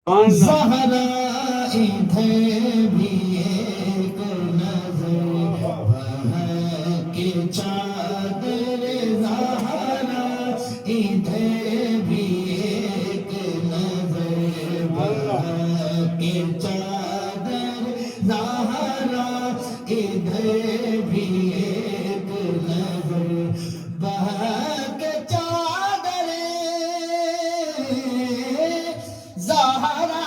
زہرا ادھر بھی ایک نظر بہا کے چادر زہرا ادھر بھی ایک نظر بہا کے چادر زہرا ادھر بھی ایک نظر بہا کے چادر زہرا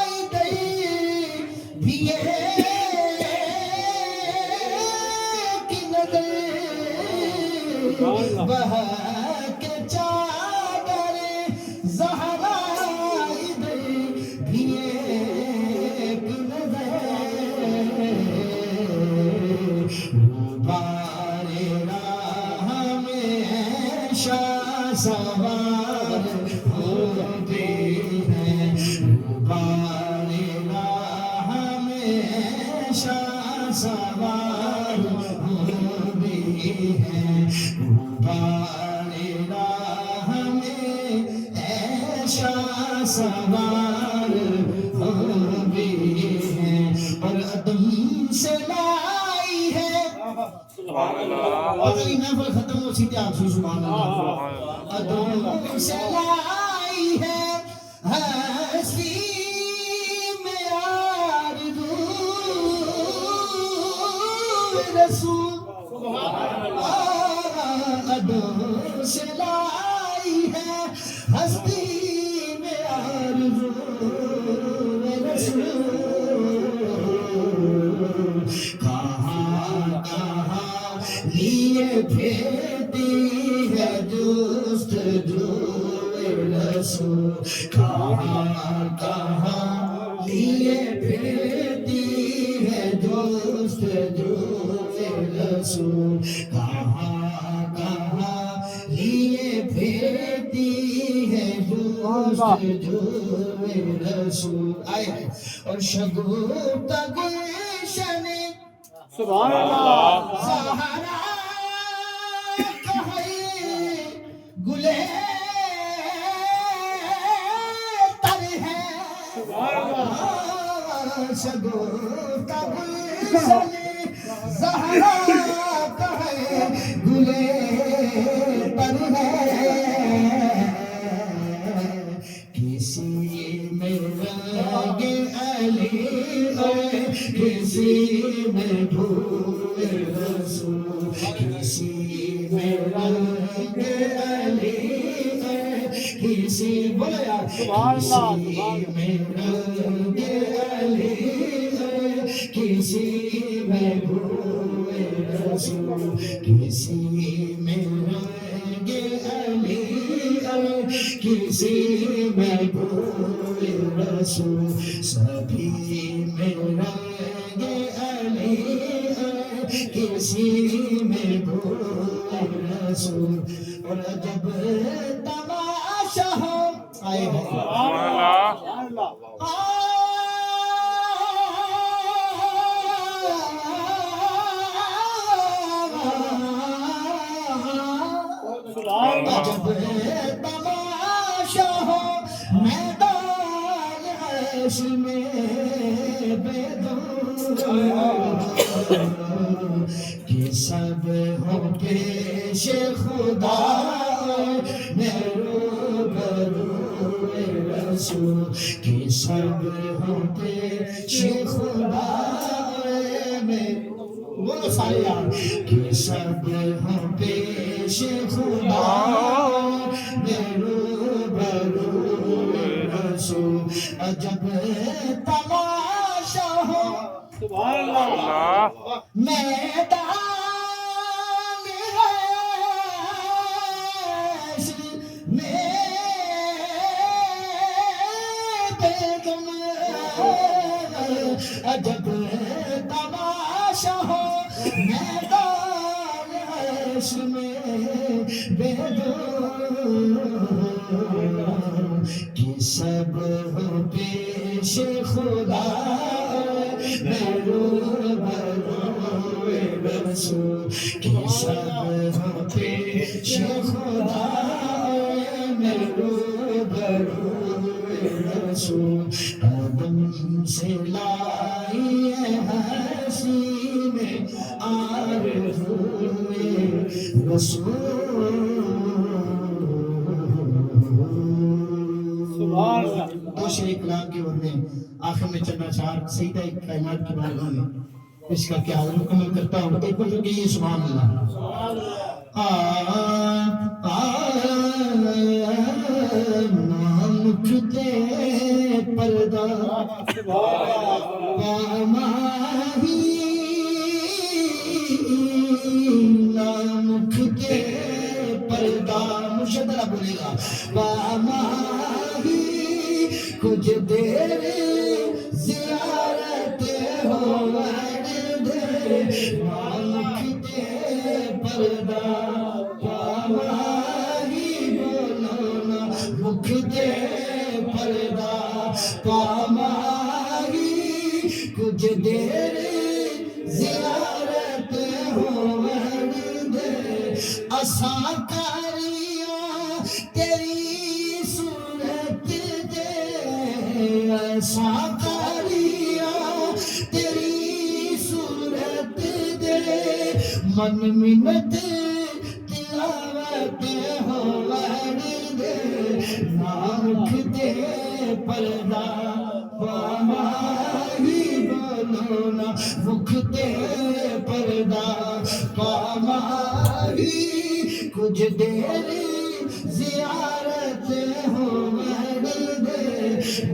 ادھر بھی ایک نظر بہا کے چادر زہرا ادھر بھی ایک نظر غبار راہ میں شاہ سوار ہوتے ہیں غبار راہ میں شاہ سوار ہوتے ہیں غبار راہ میں شاہ سوار ہوتے ہیں اور عدم سے لائی ہے اور علی محفل ختم ہو سیتے آپ سے سبحان اللہ عدم سے لائی ہے ہستی میں آرزو رسول عدم سے لائی ہے ہستی میں آرزو رسول کہاں کہاں لیے پھرتی ہے جستجو رسول کہاں کہاں لیے پھرتی ہے جستجو رسول کہاں کہاں لیے پھرتی ہے جستجو رسول آئے اور شگفتہ گلشن سبحان اللہ زہرا کہے گلے تر ہے شگفتہ گلشن زہرا کہے گلے تر ہے کسی میں رنگ علی ہے کسی میں پھول رسول کسی میں رنگ علی ہے کسی بولو یار کسی میں رنگ علی ہے کسی میں پھول رسول کسی میں رنگ علی ہے کسی میں پھول رسول سبھی میں رنگ علی ہے کسی میں پھول رسول اور جب تماشا ہو آئے جب تماشا ہو میدان عشق میں بیدار کہ سب ہو پیش خدا میں روبرو رسول کہ سب ہو پیش خدا میں بولو سارے یار کہ سب ہو پیش خدا میں روبرو رسول جب تماشا ہو سبحان اللہ میدان عشق میں بیگم جب تماشا ہو میدان عشق میں بیگم کہ سب ہو پیش خدا میں روبرو رسول کہ سب ہو پیش خدا میں روبرو رسول قدم سے لائی ہے ہنسی میں آرزوئے رسول سبحان اللہ دو شعر کلام کے بعد میں آخر میں چندہ چار سیدہ کائنات کی بارگاہ میں اس کا کیا حضر مکمل کرتا ہوں ایک بار جو کہ یہ سبحان اللہ نام اٹھتے پردہ پاماہی نام اٹھتے پردہ مشدرہ بولے گا پاماہی کچھ دیر زیارت ہو مانکتے پردہ پاماہی بولونا مکھتے پردہ پاماہی کچھ دیر زیارت ہو اساں کاریاں تیری صورت دے اساں کاریاں تیری صورت دے من منت تلاوت ہو دے نامک دے پردہ پاماہی بولونا مکھ دے پردہ پاماہی کچھ دیر زیارت ہو دے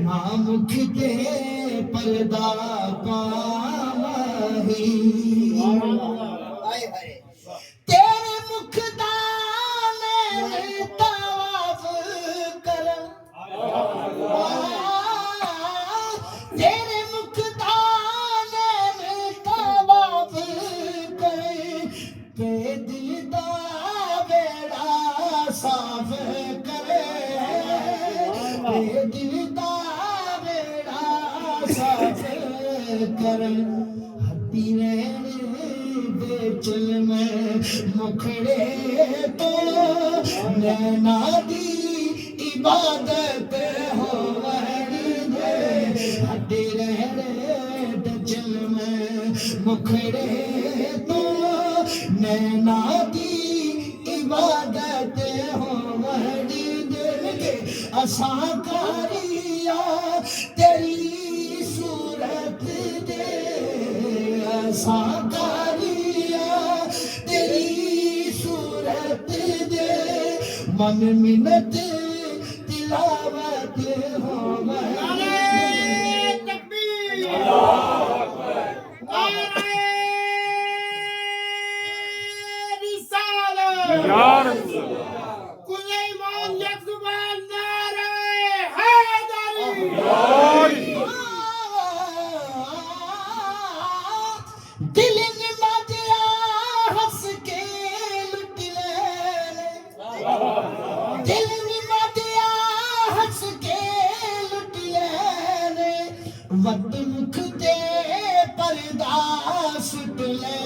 نامک دے پردہ پاماہی تیرے مکھ دانے طواف کرم تیرے مکھ دانے طواف کرے پہ دل دا بیڑا صاف کرے پہ دل دا بیڑا صاف کرے ہٹی رہنے دے چل میں مکھڑے تو نینا دی عبادت ہو دے ہٹی رہنے دے چل میں مکھڑے تو نینا دی عبادت ہو دے اساں کاریاں تیری صورت دے اساں کاریاں تیری صورت دے من منت تلاوت ہو یا رسول اللہ کل ایمان یک زبان نعرہ حیدری دل نمدیا ہنس کے لٹ لے دل نمدیا ہنس کے لٹ لے وقت مکھ دے پردہ سٹ لے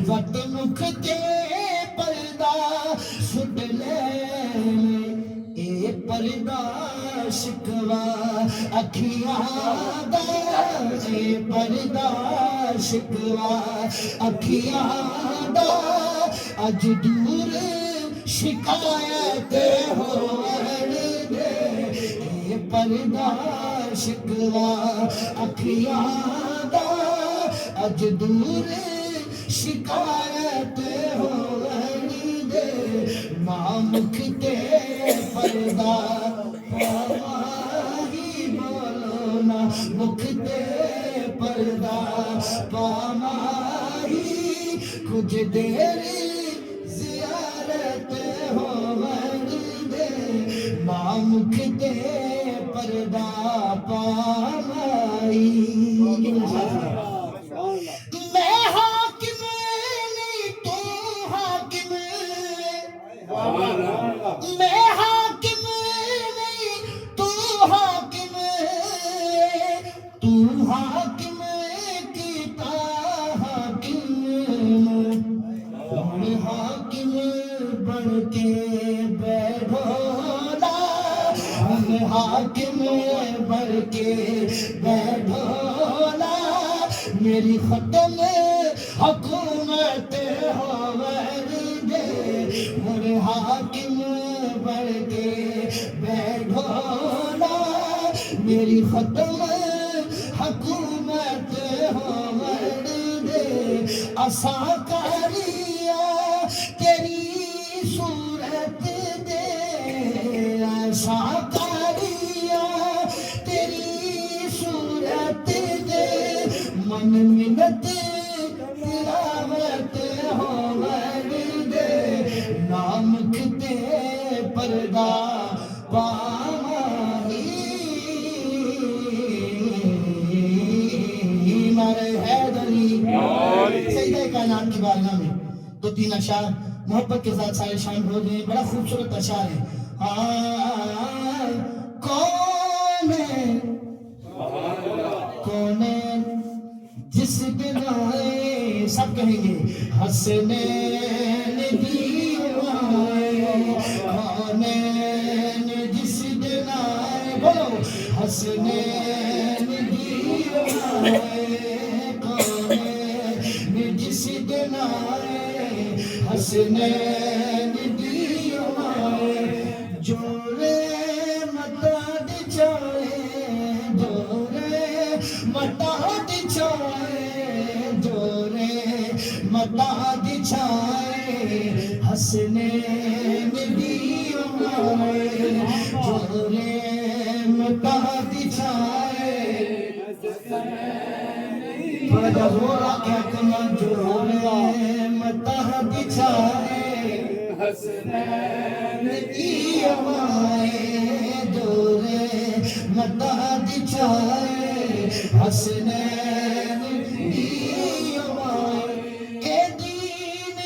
وقت مکھ دے پردہ سٹ لے اے پردہ شکوا اکھیاں دا اے پردہ شکوا اکھیاں دا اج دور شکایت ہو دے اے پردہ شکوا اکھیاں دا اج دور شکایت ہو دے مامک دے پردہ پاماہی بولونا مکھ دے پردہ پاماہی کچھ دیر زیارت ہو دے مامک دے پردہ پاماہی میں حاکم نہیں تو حاکم میں حاکم نہیں تو حاکم تو حاکم کیتا حاکم ہم حاکم بن کے بیٹھو نا ہم حاکم بڑھ کے بیٹھونا میری ختم حکومت ہو دے ہر حاکم بڑھ کے بیٹھونا میری ختم حکومت ہو دے عصا کاریا تیری صورت دے عصا کاریا تیری صورت دے من منت تلاوت ہو دے نام کتے پردہ پامانی نعرہ حیدری سیدہ کائنات کی بارگاہ میں دو تین اشعار محبت کے ساتھ سارے شامل ہو گئے بڑا خوبصورت اشعار ہے کون ہے جس بنائے سب کہیں گے حسنین دیوائے کونین جس بنائے بولو حسنین دیوائے کونین جس بنائے حسنین دیوائے جوڑے مدد چاہے جوڑے مدد چاہے جوڑے مدد چاہے حسنین دیوائے جوڑے مدد چاہے تھوڑا زور آکے کمان جوڑے مدد چاہے حسنین دیوائے جوڑے مدد چاہے حسنین دیوائے اے دین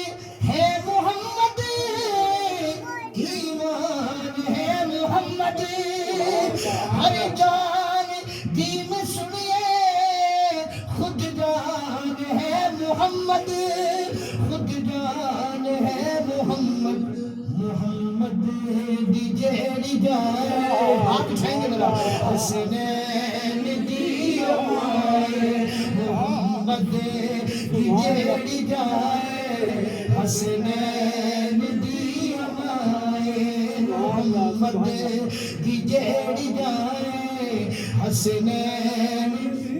ہے محمد ایمان ہے محمد ہر جان دین سنیے خود جان ہے محمد خود جان ہے محمد محمد دی جیڑی جائے ہاتھ اٹھائیں گے میرا حسنین دیوائے محمد دی جیڑی جائے حسنین دیوائے محمد دی جیڑی جائے حسنین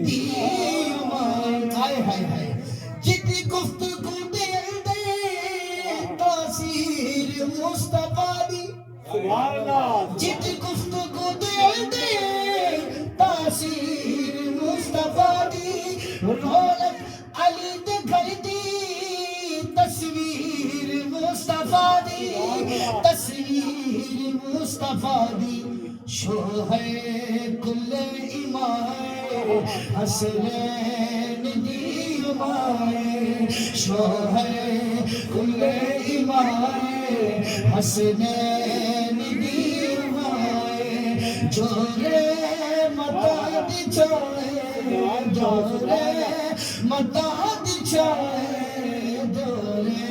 دیوائے ہائے ہائے ہائے جتنی گفتگو دے اندر تاثیر مصطفیٰ دی جتنی گفتگو دے اندر تاثیر مصطفیٰ دی رونق علی دے گھر دی تصویر مصطفیٰ دی تصویر مصطفیٰ دی شوہر کل ایمان حسنین دیوائے شوہر کل ایمان حسنین دیوائے جوڑے مدد چاہے جوڑے مدد چاہے جوڑے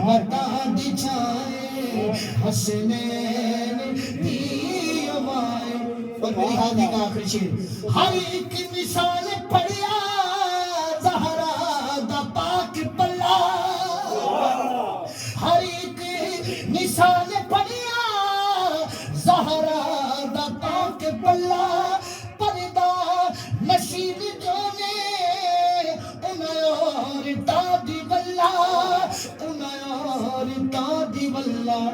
مدد چاہے حسنین دیوائے اور میری حاضری کا آخری شیر ہر ایک مثال پڑھیا زہرا دا پاک پلا ہر ایک مثال پڑھیا زہرا دا پاک پلا پردہ نشید جو نے انہور دادی واللہ انہور دادی واللہ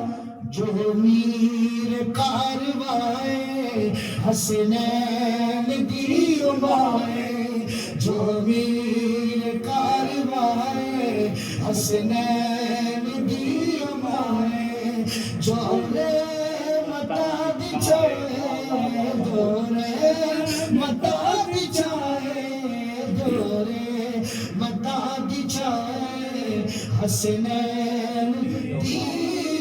جو میر کاروائے حسنین دیوائے جو میر کاروائے حسنین دیوائے جوڑے مدد چاہے جوڑے مدد چاہے جوڑے مدد چاہے حسنین دیوائے